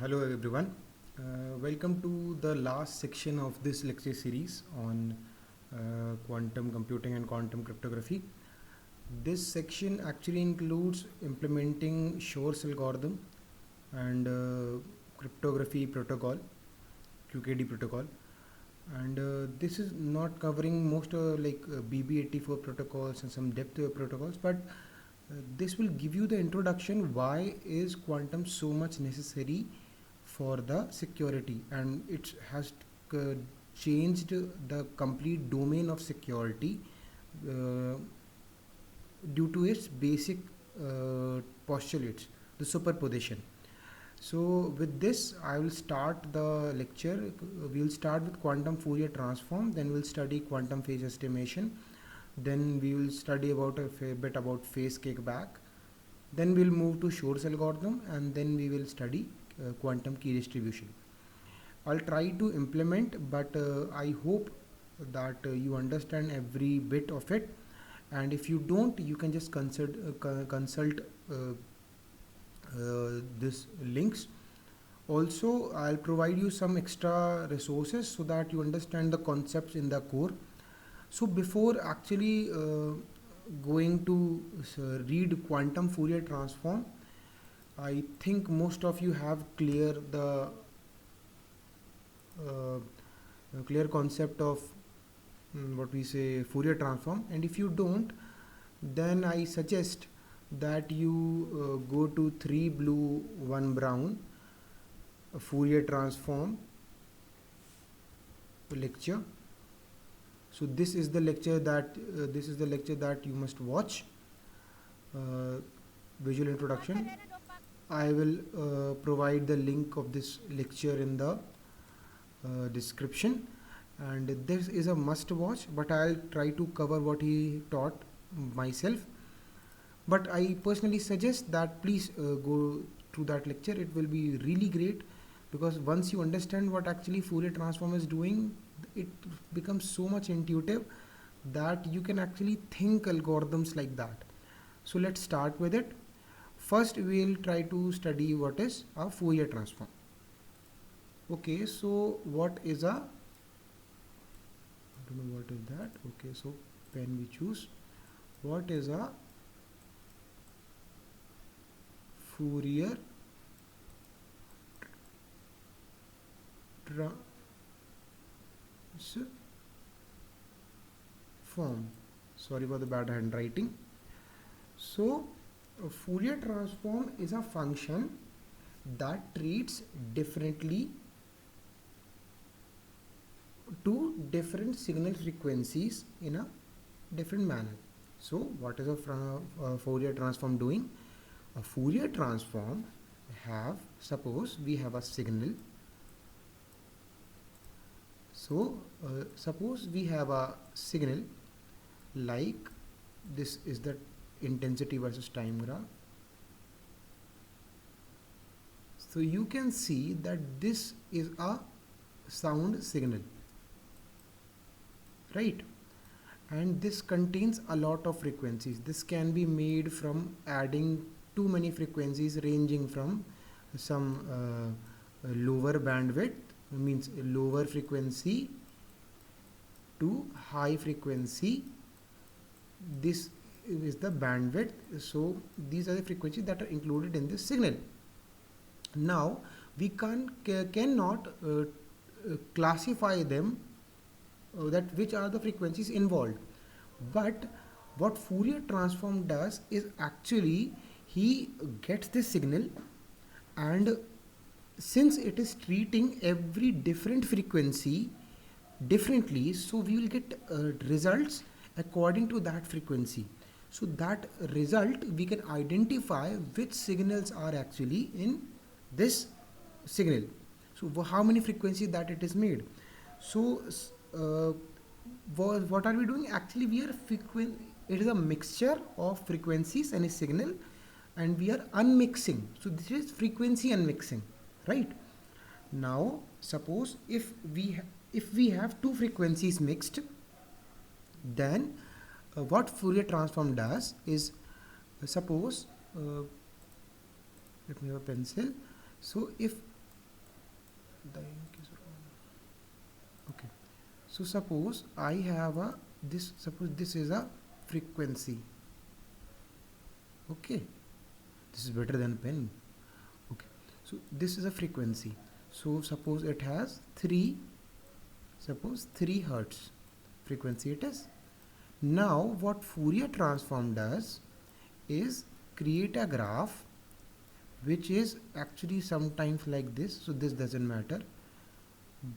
Hello everyone. Welcome to the last section of this lecture series on quantum computing and quantum cryptography. This section actually includes implementing Shor's algorithm and cryptography protocol, QKD protocol. And this is not covering most BB84 protocols and some depth protocols, but this will give you the introduction why is quantum so much necessary for the security, and it has uh, changed the complete domain of security uh, due to its basic postulates, the superposition. So with this I will start the lecture. We'll start with quantum Fourier transform, then we'll study quantum phase estimation, then we will study about a bit about phase kickback, then we'll move to Shor's algorithm, and then we will study quantum key distribution. I'll try to implement, but I hope that you understand every bit of it, and if you don't, you can just consult this links. Also, I'll provide you some extra resources so that you understand the concepts in the core. So before actually going to read quantum Fourier transform, I think most of you have clear concept of what we say Fourier transform, and if you don't, then I suggest that you go to 3 blue 1 brown Fourier transform lecture. So this is the lecture that you must watch. Visual introduction. I will provide the link of this lecture in the description, and this is a must watch, but I'll try to cover what he taught myself. But I personally suggest that please go through that lecture. It will be really great, because once you understand what actually Fourier transform is doing, it becomes so much intuitive that you can actually think algorithms like that. So let's start with it. First we'll try to study what is a Fourier transform. Okay, so what is a, I don't know what is that. Okay, so pen we choose. What is a Fourier transform? Sorry for the bad handwriting. So a Fourier transform is a function that treats differently to different signal frequencies in a different manner. So what is a Fourier transform doing? A Fourier transform suppose we have a signal. So suppose we have a signal like this is the intensity versus time graph. So you can see that this is a sound signal, right? And this contains a lot of frequencies. This can be made from adding too many frequencies ranging from some lower bandwidth, means lower frequency, to high frequency. This is the bandwidth. So these are the frequencies that are included in this signal. Now we cannot classify them, that which are the frequencies involved. But what Fourier transform does is actually he gets this signal, and since it is treating every different frequency differently, so we will get results according to that frequency. So that result we can identify which signals are actually in this signal. So how many frequencies that it is made. So what are we doing? Actually we are it is a mixture of frequencies and a signal, and we are unmixing. So this is frequency unmixing, right? Now suppose if we have two frequencies mixed, then what Fourier transform does is, suppose let me have a pencil. So if The ink is wrong. Okay. So suppose I have a this. Suppose this is a frequency. Okay. This is better than pen. Okay. So this is a frequency. So suppose it has 3. Suppose 3 hertz frequency it is. Now what Fourier transform does is create a graph which is actually sometimes like this, so this doesn't matter,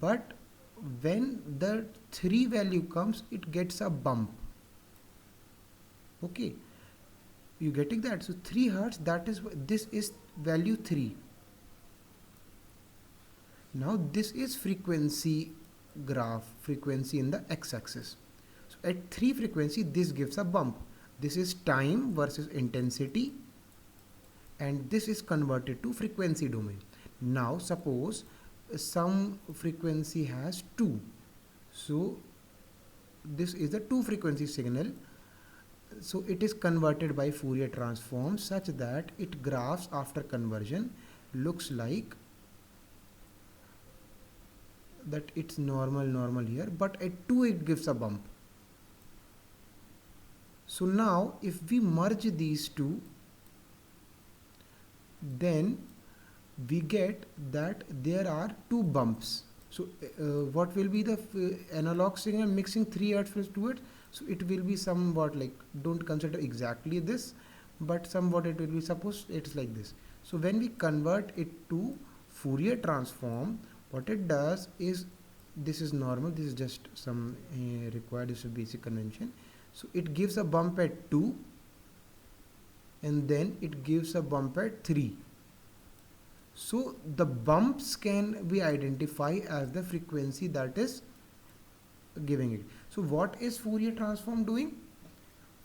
but when the 3 value comes it gets a bump. Okay, you getting that? So 3 hertz, that is, this is value 3. Now this is frequency graph, frequency in the x-axis. So at 3 frequency this gives a bump. This is time versus intensity, and this is converted to frequency domain. Now suppose some frequency has 2, so this is the 2 frequency signal, so it is converted by Fourier transform such that it graphs after conversion looks like that. It's normal here, but at 2 it gives a bump. So now if we merge these two, then we get that there are 2 bumps. So what will be the analog signal mixing 3 hertz plus 2 hertz? So it will be somewhat like, don't consider exactly this, but somewhat it will be, suppose it's like this. So when we convert it to Fourier transform, what it does is, this is normal, this is just some required, this is basic convention. So it gives a bump at 2, and then it gives a bump at 3. So the bumps can be identified as the frequency that is giving it. So what is Fourier transform doing?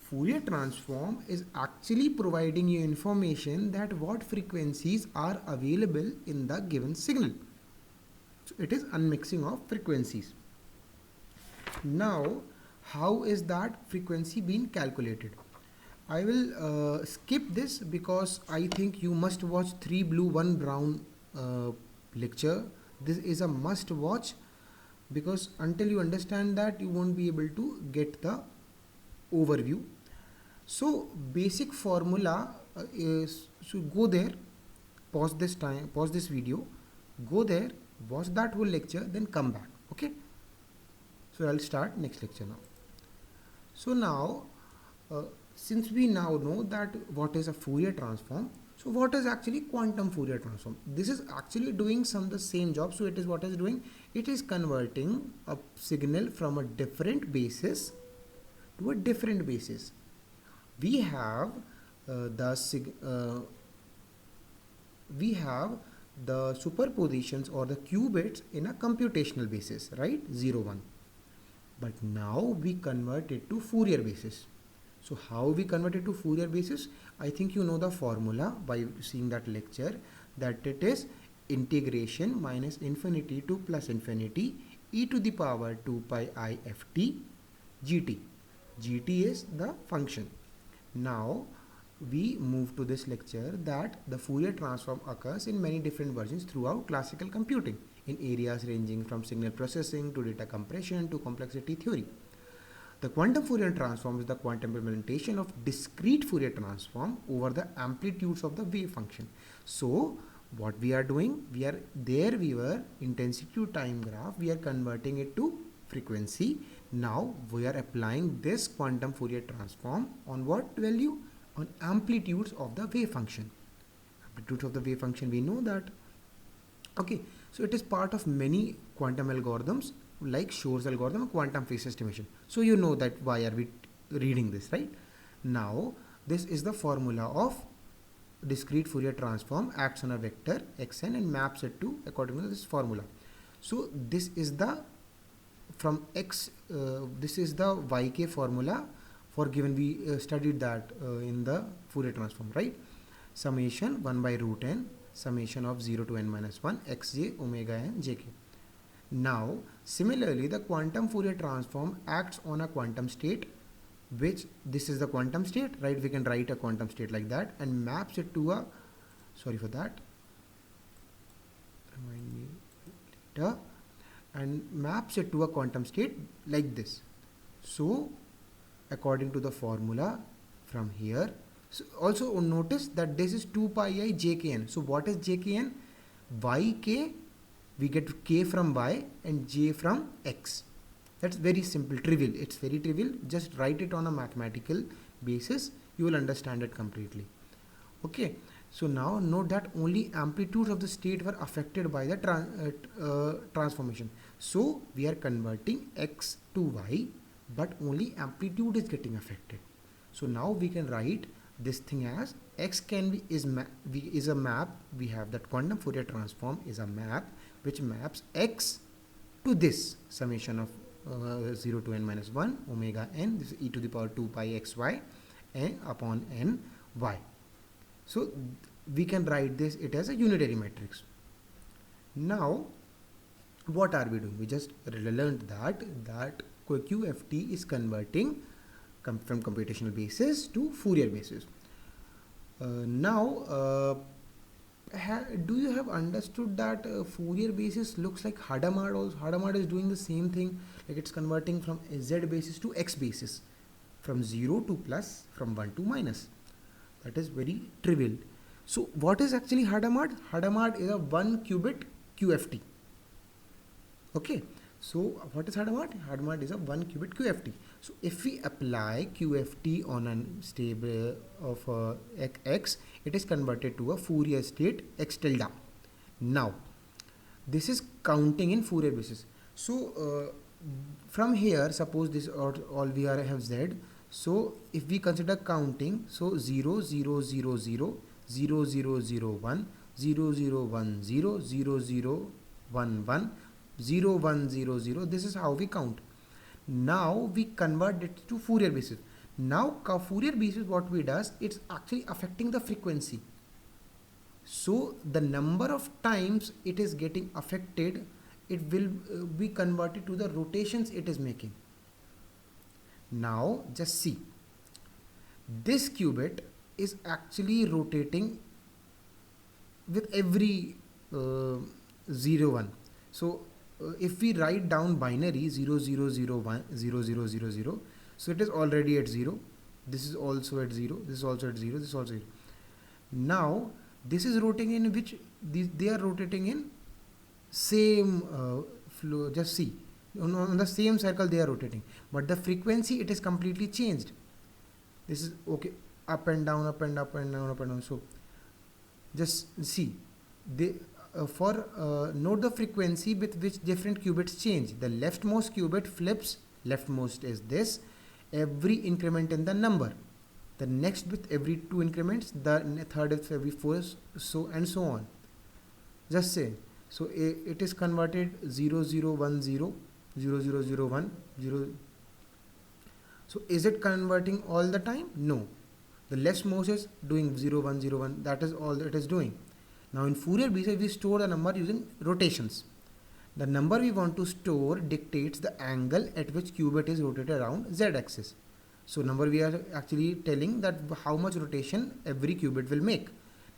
Fourier transform is actually providing you information that what frequencies are available in the given signal. So it is unmixing of frequencies. Now how is that frequency being calculated? I will skip this because I think you must watch 3 blue 1 brown lecture. This is a must watch, because until you understand that you won't be able to get the overview. So basic formula is, so go there, pause this video, go there, watch that whole lecture, then come back. Okay, so I'll start next lecture now. So now since we now know that what is a Fourier transform, so what is actually quantum Fourier transform? This is actually doing the same job. So it is, what is doing? It is converting a signal from a different basis to a different basis. We have the superpositions or the qubits in a computational basis, right? 0, 1. But now we convert it to Fourier basis. So how we convert it to Fourier basis? I think you know the formula by seeing that lecture, that it is integration minus infinity to plus infinity e to the power 2 pi I f t gt. Gt is the function. Now we move to this lecture that the Fourier transform occurs in many different versions throughout classical computing, in areas ranging from signal processing to data compression to complexity theory. The quantum Fourier transform is the quantum implementation of discrete Fourier transform over the amplitudes of the wave function. So what we are doing, we were intensity to time graph, we are converting it to frequency. Now we are applying this quantum Fourier transform on what value? On amplitudes of the wave function. Amplitudes of the wave function, we know that. Okay, so it is part of many quantum algorithms like Shor's algorithm, quantum phase estimation. So you know that why are we reading this, right? Now this is the formula of discrete Fourier transform, acts on a vector xn and maps it to according to this formula. So this is the from x, this is the yk formula for given, we studied that in the Fourier transform, right? Summation 1 by root n, summation of 0 to n minus 1 xj omega n jk. Now similarly the quantum Fourier transform acts on a quantum state, which this is the quantum state, right? We can write a quantum state like that and maps it to a, sorry for that, remind me, vector and maps it to a quantum state like this. So according to the formula from here, so also notice that this is 2 pi I jkn. So what is jkn? Yk, we get k from y and j from x. That's very simple, trivial. It's very trivial. Just write it on a mathematical basis. You will understand it completely. Okay. So now note that only amplitudes of the state were affected by the transformation. So we are converting x to y, but only amplitude is getting affected. So now we can write this thing as x can be is a map. We have that quantum Fourier transform is a map which maps x to this summation of 0 to n minus 1 omega n, this is e to the power 2 pi xy n upon n y. So we can write this it as a unitary matrix. Now what are we doing? We just learned that QFT is converting from computational basis to Fourier basis. Do you have understood that Fourier basis looks like Hadamard also? Hadamard is doing the same thing, like it's converting from Z basis to X basis, from 0 to plus, from 1 to minus. That is very trivial. So what is actually Hadamard? Hadamard is a 1 qubit QFT. Okay. So what is Hadamard? Hadamard is a 1 qubit QFT. So if we apply QFT on a stable of x, it is converted to a Fourier state x tilde. Now this is counting in Fourier basis. So from here, suppose this all we have z. So if we consider counting, so 0 0 0 0 0 0 0 1 0 0 1 0 0 0 1 1 0 1 0 0. This is how we count. Now we convert it to Fourier basis. Now Fourier basis, what we does, it's actually affecting the frequency. So the number of times it is getting affected, it will be converted to the rotations it is making. Now just see, this qubit is actually rotating with every 0 1. So if we write down binary 0 0 0 1 0 0 0 0, so it is already at 0. This is also at 0. This is also at 0. This is also 0. Now this is rotating in which they are rotating in same flow. Just see, on the same circle they are rotating, but the frequency it is completely changed. This is okay, up and down, up and up and down, up and down. So just see, they note the frequency with which different qubits change. The leftmost qubit flips, leftmost is this, every increment in the number. The next with every 2 increments, the third with every 4, so and so on. Just say, so it is converted 0 0 1 0 0 0 0 1 0. So is it converting all the time? No. The leftmost is doing 0 1 0 1. That is all it is doing. Now in Fourier basis, we store the number using rotations. The number we want to store dictates the angle at which qubit is rotated around z-axis. So number we are actually telling that how much rotation every qubit will make.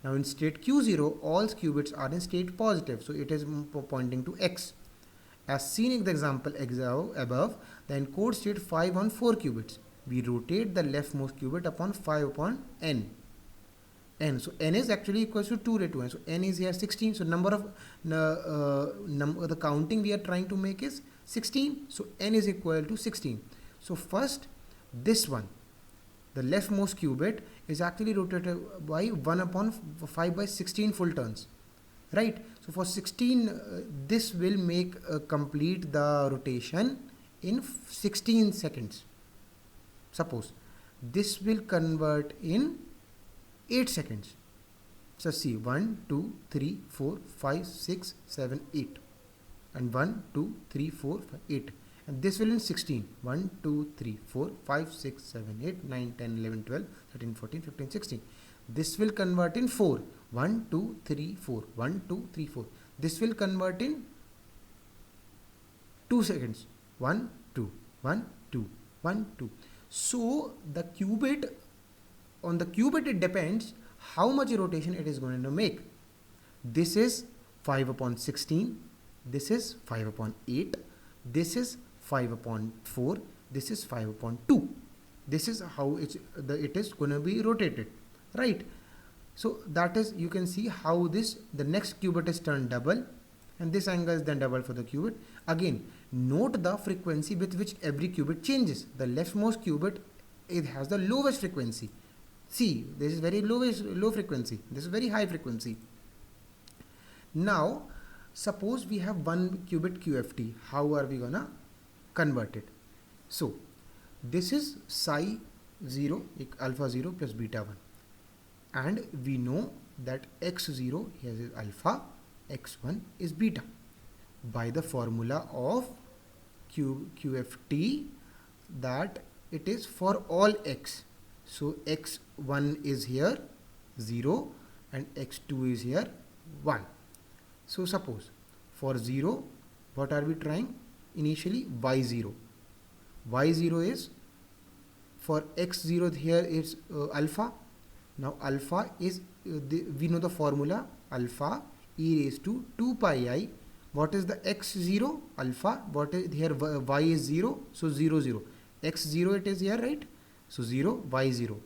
Now in state Q0, all qubits are in state positive, so it is pointing to x. As seen in the example above, the encode state 5 on 4 qubits. We rotate the leftmost qubit upon 5 upon n. So n is actually equals to 2 raised to n. So n is here 16. So number of the counting we are trying to make is 16. So n is equal to 16. So first this one, the leftmost qubit is actually rotated by 1 upon 5 by 16 full turns, right? So for 16, this will make complete the rotation in 16 seconds. Suppose this will convert in 8 seconds. So see, 1 2 3 4 5 6 7 8, and 1 2 3 4 5 8, and this will in 16. 1 2 3 4 5 6 7 8 9 10 11 12 13 14 15 16. This will convert in 4. 1 2 3 4 1 2 3 4. This will convert in 2 seconds. 1 2 1 2 1 2. So the qubit, on the qubit it depends how much rotation it is going to make. This is 5 upon 16. this is 5 upon 8, this is 5 upon 4, this is 5 upon 2. This is how it is going to be rotated, right? So that is, you can see how the next cubit is turned double, and this angle is then double for the cubit. Again, note the frequency with which every cubit changes. The leftmost cubit, it has the lowest frequency. See, this is very low frequency. This is very high frequency. Now, suppose we have one qubit QFT. How are we gonna convert it? So, this is psi 0, alpha 0 plus beta 1. And we know that x0 here is alpha, x1 is beta. By the formula of QFT, that it is for all x. So x1 is here 0 and x2 is here 1. So suppose for 0, what are we trying? Initially y0. Y0 is, for x0 here is alpha. Now alpha is, we know the formula, alpha e raised to 2 pi I. What is the x0? Alpha. What is here? Y is 0. So 0, 0. X0 it is here, right? So 0, y0.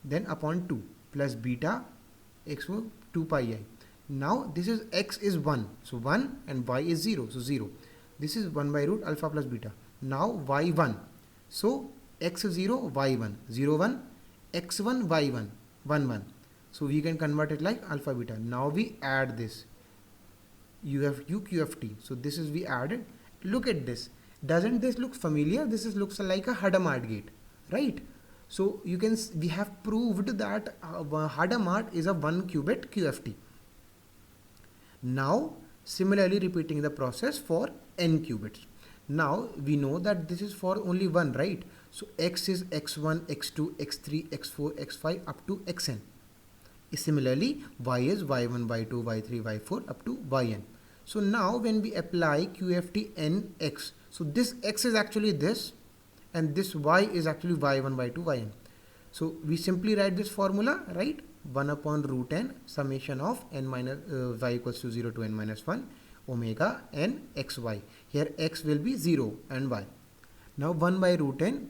Then upon 2 plus beta x0 2 pi I. Now this is x is 1. So 1 and y is 0. So 0. This is 1 by root alpha plus beta. Now y1. So x0, y1. 0, 1. x1, y1. 1, 1. So we can convert it like alpha beta. Now we add this QFT. So this is, we added. Look at this. Doesn't this look familiar? This looks like a Hadamard gate, right? So you can, we have proved that Hadamard is a 1 qubit QFT. Now similarly repeating the process for n qubits. Now we know that this is for only one, right? So x is x1, x2, x3, x4, x5 up to xn. Similarly, y is y1, y2, y3, y4 up to yn. So now when we apply QFT nx, so this x is actually this, and this y is actually y1, y2, yn. So we simply write this formula, right? 1 upon root n summation of n minus y equals to 0 to n minus 1 omega n xy. Here x will be 0 and y. Now 1 by root n,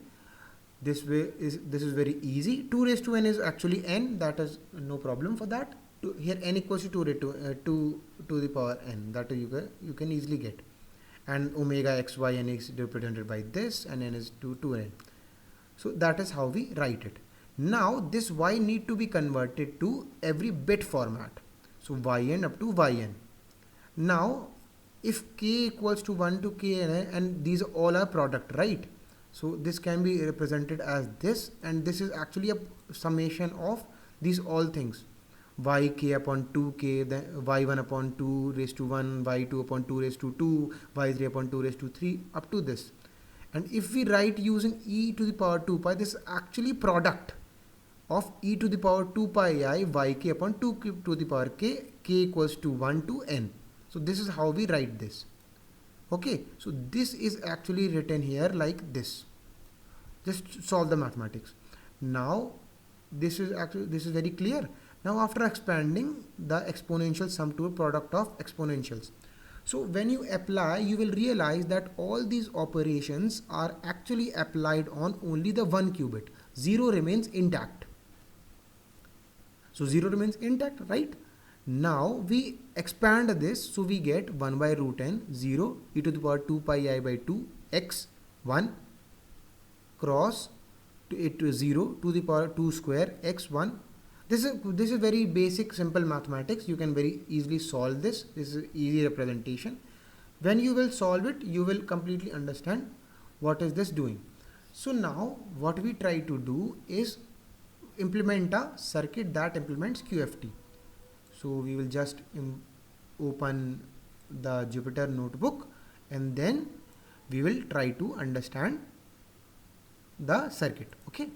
this is very easy. 2 raised to n is actually n, that is no problem for that. Here n equals to 2 raised to 2 to the power n, that you can easily get. And omega xy n is represented by this, and n is 2n. So that is how we write it. Now this y need to be converted to every bit format. So yn up to yn. Now if k equals to 1 to k and these all are product, right? So this can be represented as this, and this is actually a summation of these all things. Yk upon 2k, then y1 upon 2 raised to 1, y2 upon 2 raised to 2, y3 upon 2 raised to 3 up to this. And if we write using e to the power 2 pi, this is actually product of e to the power 2 pi I yk upon 2 to the power k equals to 1 to n. So this is how we write this. Okay, so this is actually written here like this. Just solve the mathematics. Now this is very clear. Now after expanding the exponential sum to a product of exponentials. So when you apply, you will realize that all these operations are actually applied on only the 1 qubit. 0 remains intact. So 0 remains intact, right? Now we expand this, so we get 1 by root n 0 e to the power 2 pi I by 2 x 1 cross to it to 0 to the power 2 square x 1. This is very basic simple mathematics. You can very easily solve this. This is easy representation. When you will solve it, you will completely understand what is this doing. So now what we try to do is implement a circuit that implements QFT. So we will just open the Jupyter notebook, and then we will try to understand the circuit. Okay.